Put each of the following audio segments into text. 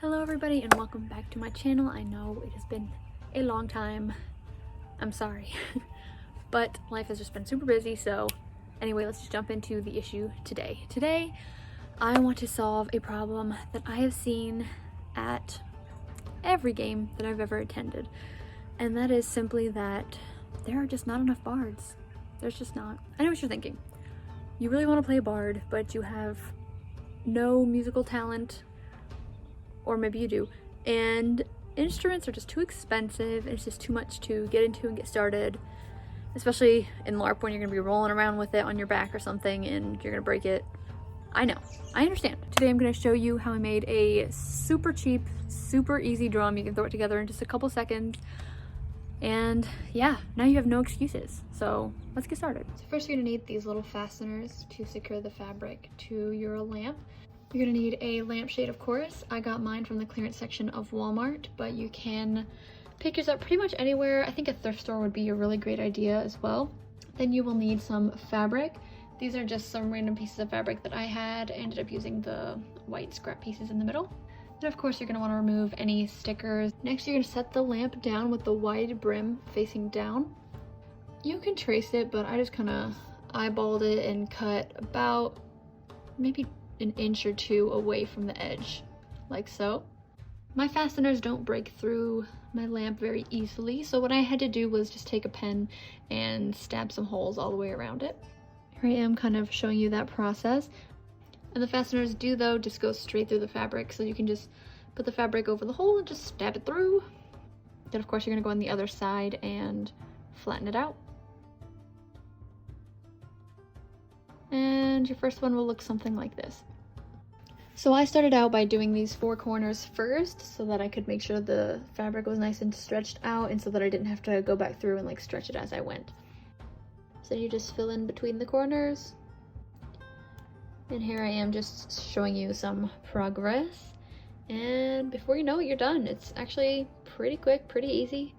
Hello everybody and welcome back to my channel. I know it has been a long time. I'm sorry. But life has just been super busy, so anyway, let's just jump into the issue today. Today, I want to solve a problem that I have seen at every game that I've ever attended. And that is simply that there are just not enough bards. There's just not. I know what you're thinking. You really want to play a bard, but you have no musical talent, or maybe you do, and instruments are just too expensive. It's just too much to get into and get started, especially in LARP when you're gonna be rolling around with it on your back or something and you're gonna break it. I know, I understand. Today I'm gonna show you how I made a super cheap, super easy drum. You can throw it together in just a couple seconds, and yeah, now you have no excuses. So let's get started. So first you're gonna need these little fasteners to secure the fabric to your lamp. You're gonna need a lampshade, of course. I got mine from the clearance section of Walmart, but you can pick yours up pretty much anywhere. I think a thrift store would be a really great idea as well. Then you will need some fabric. These are just some random pieces of fabric that I had. I ended up using the white scrap pieces in the middle. And of course, you're gonna wanna remove any stickers. Next, you're gonna set the lamp down with the wide brim facing down. You can trace it, but I just kinda eyeballed it and cut about maybe an inch or two away from the edge, like so. My fasteners don't break through my lamp very easily, so what I had to do was just take a pen and stab some holes all the way around it. Here I am kind of showing you that process. And the fasteners do, though, just go straight through the fabric, so you can just put the fabric over the hole and just stab it through. Then of course you're gonna go on the other side and flatten it out. And your first one will look something like this. So I started out by doing these four corners first so that I could make sure the fabric was nice and stretched out, and so that I didn't have to go back through and like stretch it as I went. So you just fill in between the corners. And here I am just showing you some progress. And before you know it, you're done. It's actually pretty quick, pretty easy.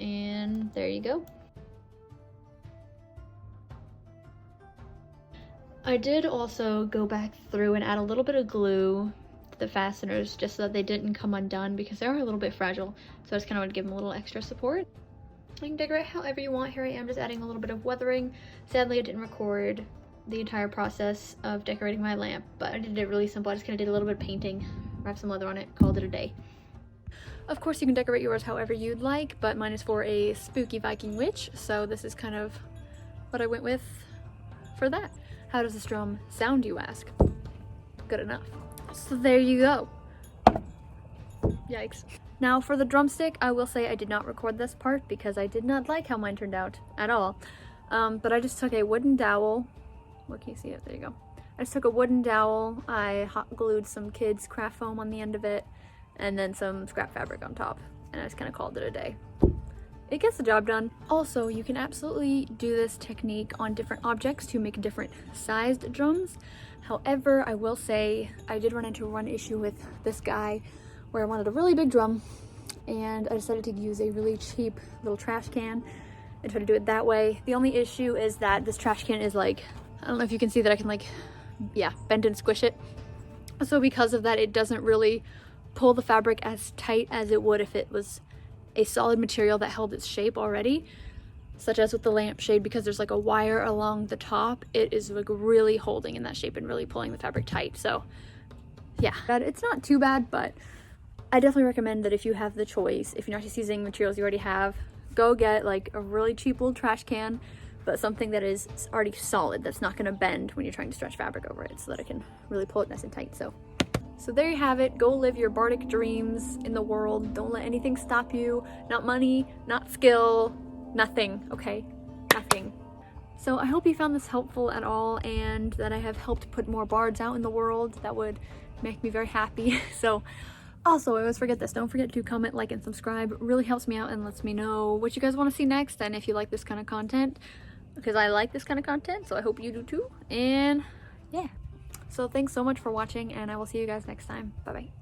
And there you go. I did also go back through and add a little bit of glue to the fasteners just so that they didn't come undone, because they are a little bit fragile. So I just kind of want to give them a little extra support. You can decorate however you want. Here I am just adding a little bit of weathering. Sadly, I didn't record the entire process of decorating my lamp, but I did it really simple. I just kind of did a little bit of painting, wrapped some leather on it, called it a day. Of course, you can decorate yours however you'd like, but mine is for a spooky Viking witch, so this is kind of what I went with for that. How does this drum sound, you ask? Good enough. So there you go. Yikes. Now for the drumstick, I will say I did not record this part because I did not like how mine turned out at all. But I just took a wooden dowel. Where can you see it? There you go. I just took a wooden dowel. I hot glued some kids' craft foam on the end of it, and then some scrap fabric on top. And I just kind of called it a day. It gets the job done. Also, you can absolutely do this technique on different objects to make different sized drums. However, I will say I did run into one issue with this guy where I wanted a really big drum, and I decided to use a really cheap little trash can and try to do it that way. The only issue is that this trash can is like, I don't know if you can see that I can like, yeah, bend and squish it. So because of that, it doesn't really pull the fabric as tight as it would if it was a solid material that held its shape already, such as with the lampshade. Because there's like a wire along the top, it is like really holding in that shape and really pulling the fabric tight. So yeah, it's not too bad, but I definitely recommend that if you have the choice, if you're not just using materials you already have, go get like a really cheap old trash can, but something that is already solid, that's not going to bend when you're trying to stretch fabric over it, so that it can really pull it nice and tight. So there you have it. Go live your bardic dreams in the world. Don't let anything stop you. Not money, not skill, nothing, okay? Nothing. So I hope you found this helpful at all, and that I have helped put more bards out in the world. That would make me very happy. So also, I always forget this. Don't forget to comment, like, and subscribe. It really helps me out and lets me know what you guys want to see next, and if you like this kind of content, because I like this kind of content, so I hope you do too. And yeah. So thanks so much for watching, and I will see you guys next time. Bye-bye.